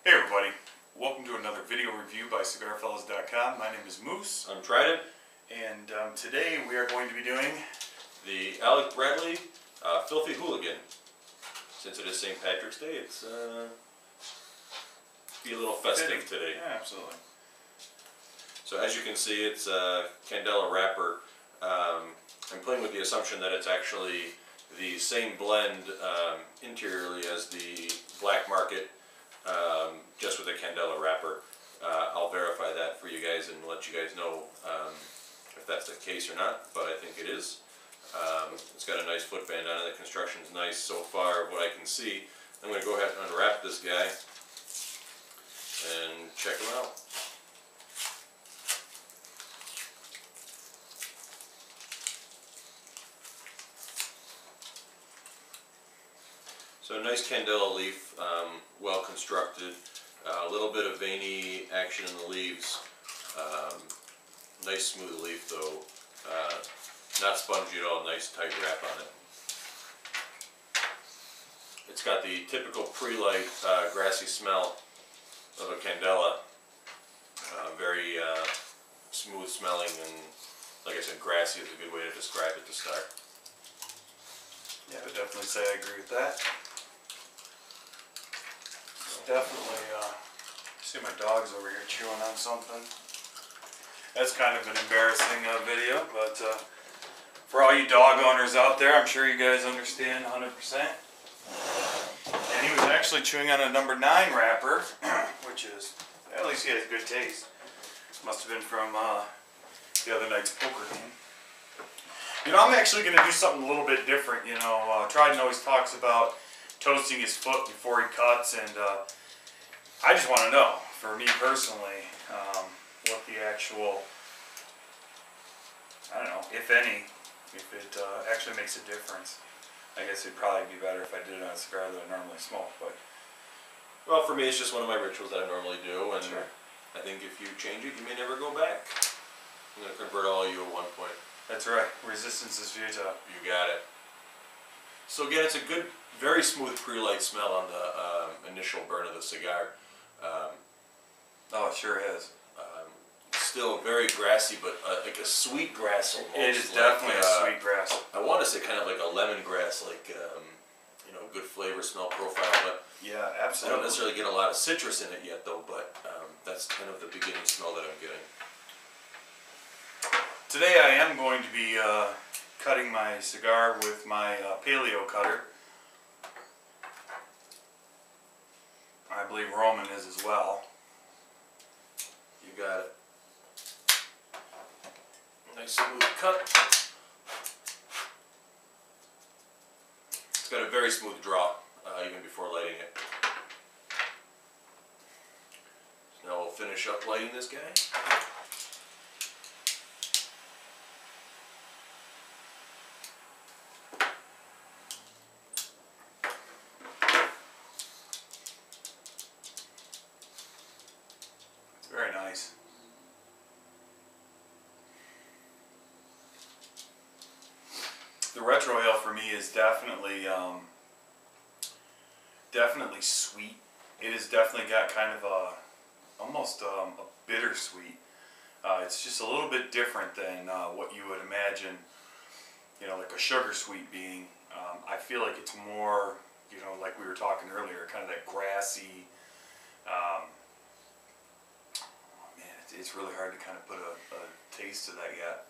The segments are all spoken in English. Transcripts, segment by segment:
Hey everybody, welcome to another video review by cigarfellas.com. My name is Moose. I'm Trident. And today we are going to be doing the Alec Bradley Filthy Hooligan. Since it is St. Patrick's Day, it's be a little festive today. Yeah, absolutely. So as you can see, it's a Candela wrapper. I'm playing with the assumption that it's actually the same blend interiorly as the Black Market, just with a Candela wrapper. I'll verify that for you guys and let you guys know if that's the case or not, but I think it is. It's got a nice footband on it. The construction's nice so far of what I can see. I'm going to go ahead and unwrap this guy and check him out. So nice Candela leaf, well constructed, a little bit of veiny action in the leaves, nice smooth leaf though, not spongy at all, nice tight wrap on it. It's got the typical pre-light grassy smell of a Candela, very smooth smelling, and like I said, grassy is a good way to describe it to start. Yeah, I would definitely say I agree with that. Definitely, see my dog's over here chewing on something. That's kind of an embarrassing video, but for all you dog owners out there, I'm sure you guys understand 100%. And he was actually chewing on a number 9 wrapper, which is, at least he has good taste. Must have been from the other night's poker game. You know, I'm actually going to do something a little bit different. You know, Trident always talks about toasting his foot before he cuts, and I just want to know, for me personally, what the actual, I don't know, if any, if it actually makes a difference. I guess it'd probably be better if I did it on a cigar that I normally smoke, but... Well, for me, it's just one of my rituals that I normally do, and sure. I think if you change it, you may never go back. I'm going to convert all of you at one point. That's right. Resistance is futile. You got it. So again, it's a good, very smooth pre-light smell on the initial burn of the cigar. Oh, it sure is. Still very grassy, but like a sweet grass almost. It is definitely a sweet grass. I want to say kind of like a lemongrass, like you know, good flavor, smell profile. But yeah, I absolutely. don't necessarily get a lot of citrus in it yet, though. But that's kind of the beginning smell that I'm getting. Today I am going to be cutting my cigar with my paleo cutter. I believe Roman is as well. You got it. Nice smooth cut. It's got a very smooth draw, even before lighting it. So now we'll finish up lighting this guy. Very nice. The retro ale for me is definitely definitely sweet. It has definitely got kind of a almost a bittersweet. It's just a little bit different than what you would imagine, you know, like a sugar sweet being. I feel like it's more, you know, like we were talking earlier, kind of that grassy. It's really hard to kind of put a taste to that yet.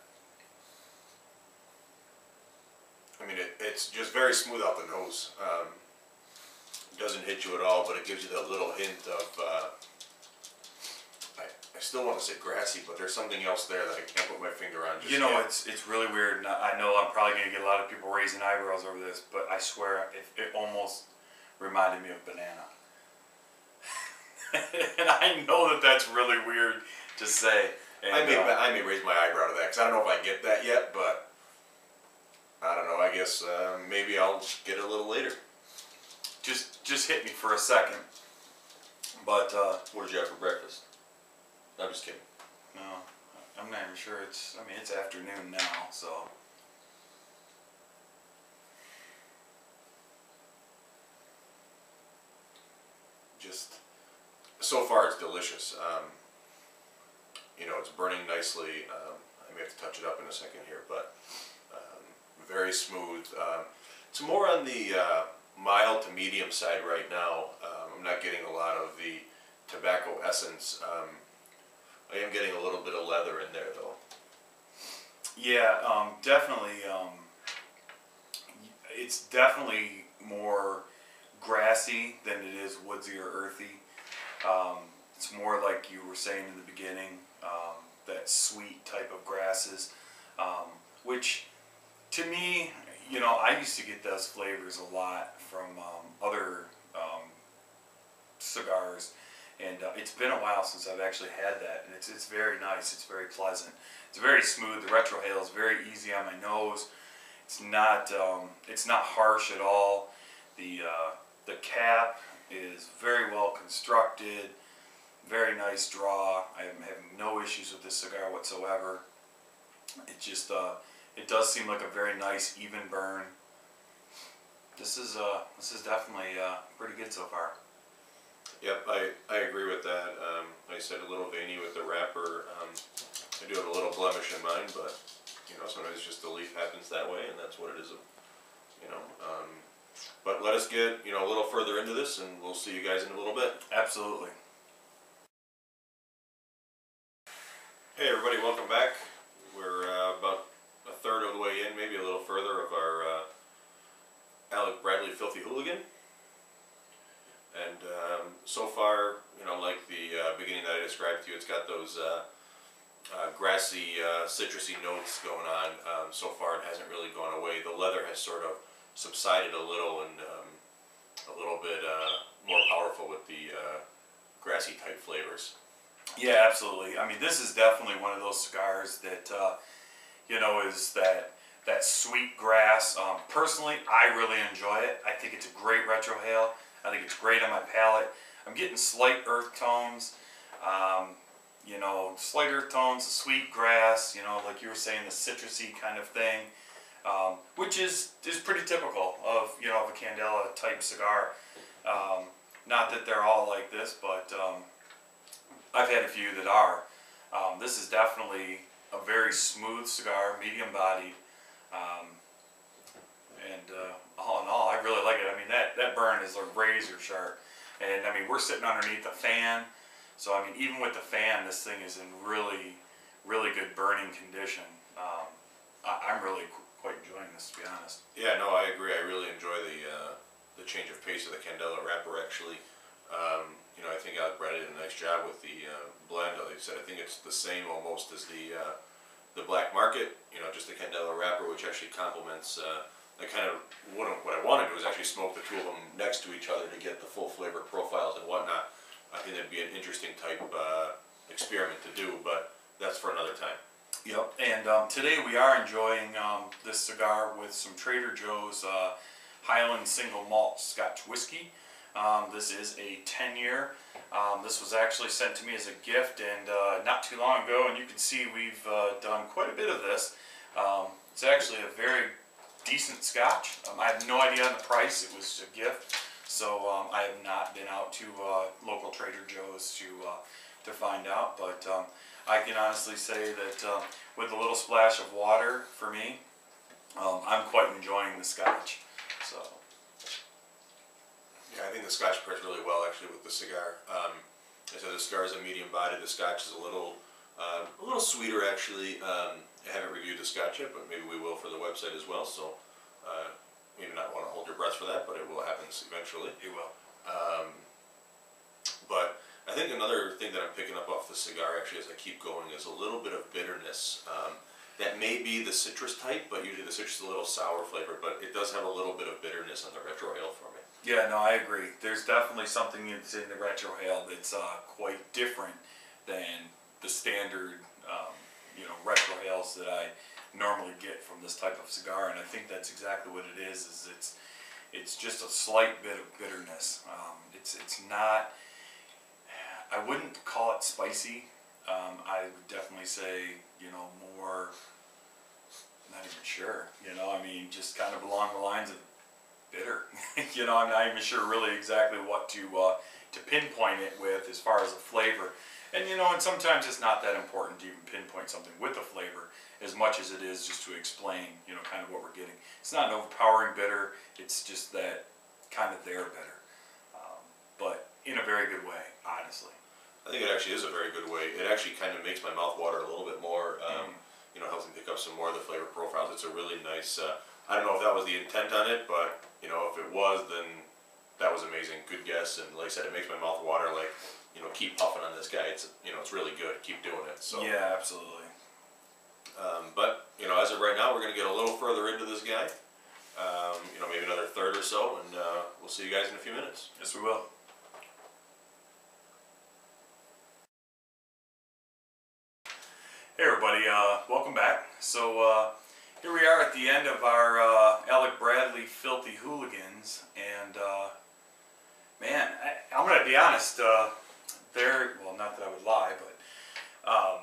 I mean, it's just very smooth out the nose. It doesn't hit you at all, but it gives you that little hint of, I still want to say grassy, but there's something else there that I can't put my finger on just You know, yet. it's really weird. I know I'm probably going to get a lot of people raising eyebrows over this, but I swear it almost reminded me of banana. And I know that that's really weird to say. And, I may raise my eyebrow to that, because I don't know if I get that yet, but I don't know. I guess maybe I'll get it a little later. Just hit me for a second. But what did you have for breakfast? I'm just kidding. No, I'm not even sure. I mean, it's afternoon now, so. so far it's delicious. You know, it's burning nicely. I may have to touch it up in a second here, but very smooth. It's more on the mild to medium side right now. I'm not getting a lot of the tobacco essence. I am getting a little bit of leather in there though. Yeah, definitely. It's definitely more grassy than it is woodsy or earthy. It's more like you were saying in the beginning, that sweet type of grasses, which to me, you know, I used to get those flavors a lot from other cigars, and it's been a while since I've actually had that, and it's very nice. It's very pleasant. It's very smooth. The retrohale is very easy on my nose. It's not harsh at all. The cap is very well constructed. Very nice draw. I am having no issues with this cigar whatsoever. It just it does seem like a very nice even burn. This is definitely pretty good so far. Yep, I agree with that. Like I said, a little veiny with the wrapper. I do have a little blemish in mine, but you know, sometimes just the leaf happens that way, and that's what it is. You know, but let us get, you know, a little further into this, and we'll see you guys in a little bit. Absolutely. Hey everybody, welcome back. We're about a third of the way in, maybe a little further, of our Alec Filthy Hooligan. And so far, you know, like the beginning that I described to you, it's got those grassy, citrusy notes going on. So far it hasn't really gone away. The leather has sort of subsided a little, and a little bit more powerful with the grassy type flavors. Yeah, absolutely. I mean, this is definitely one of those cigars that, you know, is that sweet grass. Personally, I really enjoy it. I think it's a great retrohale. I think it's great on my palate. I'm getting slight earth tones, you know, slight earth tones, the sweet grass, you know, like you were saying, the citrusy kind of thing, which is pretty typical of, you know, of a Candela type cigar. Not that they're all like this, but I've had a few that are. This is definitely a very smooth cigar, medium bodied, and all in all, I really like it. I mean, that burn is like razor sharp, and I mean, we're sitting underneath the fan, so I mean, even with the fan, this thing is in really, really good burning condition. I'm really quite enjoying this, to be honest. Yeah, no, I agree. I really enjoy the change of pace of the Candela wrapper, actually. You know, I think Alec did a nice job with the blend. Like I said, I think it's the same almost as the Black Market. You know, just the Candela wrapper, which actually complements. I kind of what I want to do is actually smoke the two of them next to each other to get the full flavor profiles and whatnot. I think that'd be an interesting type experiment to do, but that's for another time. Yep. And today we are enjoying this cigar with some Trader Joe's Highland Single Malt Scotch Whiskey. This is a 10-year. This was actually sent to me as a gift, and not too long ago, and you can see we've done quite a bit of this. It's actually a very decent scotch. I have no idea on the price. It was a gift, so I have not been out to local Trader Joe's to find out, but I can honestly say that with a little splash of water for me, I'm quite enjoying the scotch. So. Yeah, I think the scotch pairs really well actually with the cigar. I said the cigar is a medium body. The scotch is a little sweeter actually. I haven't reviewed the scotch yet, but maybe we will for the website as well. So maybe not want to hold your breath for that, but it will happen eventually. It will. But I think another thing that I'm picking up off the cigar actually as I keep going is a little bit of bitterness. That may be the citrus type, but usually the citrus is a little sour flavor, but it does have a little bit of bitterness on the retrohale for me. Yeah, no, I agree. There's definitely something that's in the retrohale that's quite different than the standard, you know, retrohales that I normally get from this type of cigar, and I think that's exactly what it is. It's just a slight bit of bitterness. It's not. I wouldn't call it spicy. I would definitely say, you know, more. Not even sure. You know, I mean, just kind of along the lines of bitter. You know, I'm not even sure really exactly what to to pinpoint it with as far as a flavor. And you know, and sometimes it's not that important to even pinpoint something with a flavor as much as it is just to explain, you know, kind of what we're getting. It's not an overpowering bitter, it's just that kind of there bitter. But in a very good way, honestly. I think it actually is a very good way. It actually kind of makes my mouth water a little bit more, you know, helps me pick up some more of the flavor profiles. It's a really nice, I don't know if that was the intent on it, but, you know, if it was, then that was amazing. Good guess. And like I said, it makes my mouth water, like, you know, keep puffing on this guy. It's, you know, it's really good. Keep doing it. So yeah, absolutely. But, you know, as of right now, we're going to get a little further into this guy. You know, maybe another third or so, and we'll see you guys in a few minutes. Yes, we will. Hey everybody, welcome back. So here we are at the end of our Alec Bradley Filthy Hooligans, and man, I'm going to be honest, well, not that I would lie, but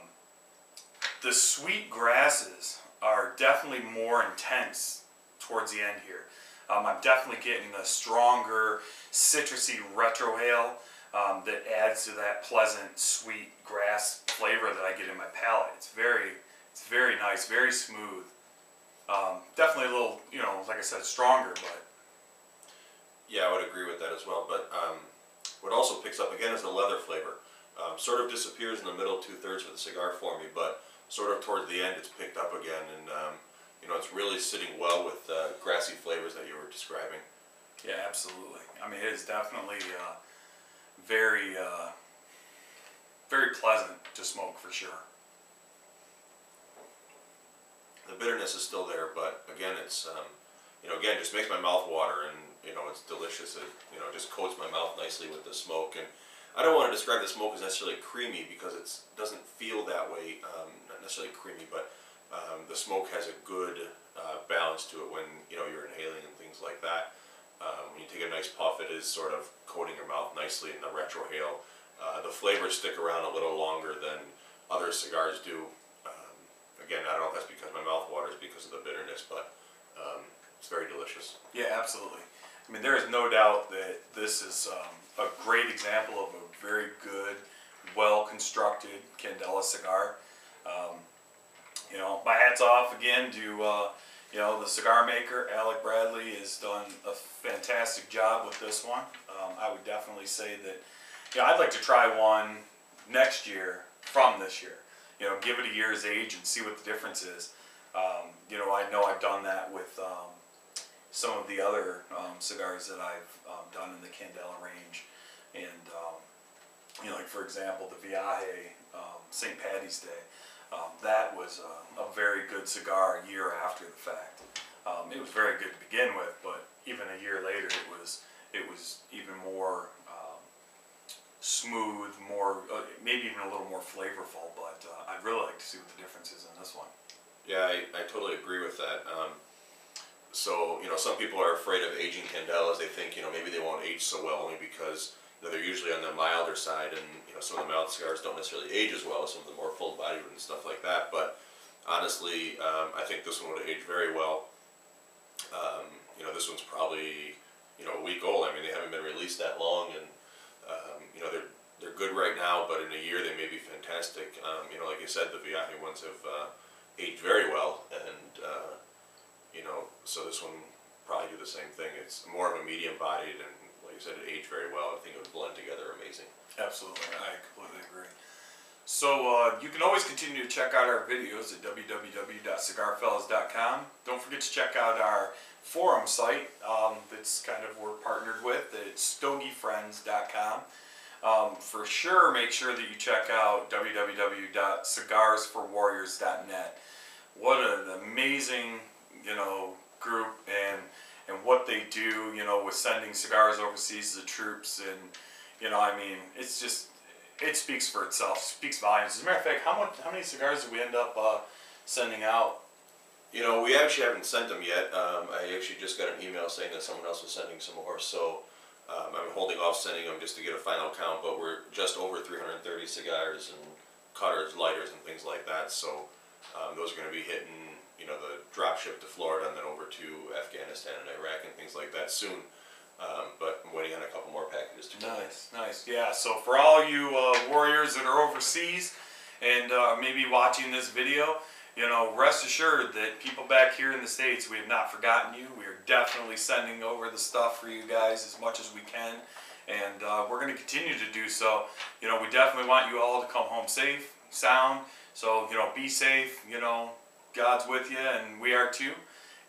the sweet grasses are definitely more intense towards the end here. I'm definitely getting a stronger citrusy retrohale that adds to that pleasant sweet grass flavor that I get in my palate. It's very nice, very smooth. Definitely a little, you know, like I said, stronger, but yeah, I would agree with that as well. But what also picks up again is the leather flavor. Sort of disappears in the middle 2/3 of the cigar for me, but sort of towards the end it's picked up again, and you know, it's really sitting well with grassy flavors that you were describing. yeah, absolutely. I mean, it is definitely very, very pleasant to smoke for sure. The bitterness is still there, but again, it's you know, again, just makes my mouth water, and you know, it's delicious. It, you know, just coats my mouth nicely with the smoke. And I don't want to describe the smoke as necessarily creamy, because it doesn't feel that way. Not necessarily creamy, but the smoke has a good balance to it when, you know, you're inhaling and things like that. When you take a nice puff, it is sort of coating your mouth nicely in the retrohale. The flavors stick around a little longer than other cigars do. Again, I don't know if that's because my mouth waters because of the bitterness, but it's very delicious. Yeah, absolutely. I mean, there is no doubt that this is a great example of a very good, well-constructed Candela cigar. You know, my hat's off again to you know, the cigar maker, Alec Bradley, has done a fantastic job with this one. I would definitely say that, you know, I'd like to try one next year from this year. You know, give it a year's age and see what the difference is. You know I've done that with some of the other cigars that I've done in the Candela range. And, you know, like for example, the Viaje St. Paddy's Day. That was a very good cigar a year after the fact. It was very good to begin with, but even a year later, it was even more smooth, more maybe even a little more flavorful. But I'd really like to see what the difference is in this one. Yeah, I totally agree with that. So, you know, some people are afraid of aging Candelas. They think, you know, maybe they won't age so well only because, you know, they're usually on the milder side, and, you know, some of the mild cigars don't necessarily age as well as some of the more full-bodied and stuff like that. But honestly, I think this one would age very well. You know, this one's probably, you know, a week old. I mean, they haven't been released that long, and you know, they're good right now, but in a year they may be fantastic. You know, like you said, the Viaje ones have aged very well, and you know, so this one probably do the same thing. It's more of a medium-bodied, and like you said, it aged very well. I think it would blend together amazing. Absolutely, I completely agree. So you can always continue to check out our videos at www.cigarfellas.com. Don't forget to check out our forum site that's kind of we're partnered with. It's stogiefriends.com. For sure, make sure that you check out www.cigarsforwarriors.net. What an amazing, you know, group, and what they do, you know, with sending cigars overseas to the troops, and, you know, I mean, it's just, it speaks for itself, speaks volumes. As a matter of fact, how many cigars did we end up sending out? You know, we actually haven't sent them yet. I actually just got an email saying that someone else was sending some more, so I'm holding off sending them just to get a final count, but we're just over 330 cigars and cutters, lighters, and things like that, so those are going to be hitting, you know, the drop ship to Florida and then over to Afghanistan and Iraq and things like that soon. but I'm waiting on a couple more packages to come. Nice. Yeah, so for all you warriors that are overseas and maybe watching this video, you know, rest assured that people back here in the States, we have not forgotten you. We are definitely sending over the stuff for you guys as much as we can. And we're going to continue to do so. You know, we definitely want you all to come home safe, sound. So, you know, be safe. You know, God's with you, and we are too.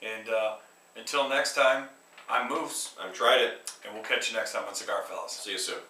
And until next time, I'm Moose. I'm Tried It. And we'll catch you next time on Cigar Fellas. See you soon.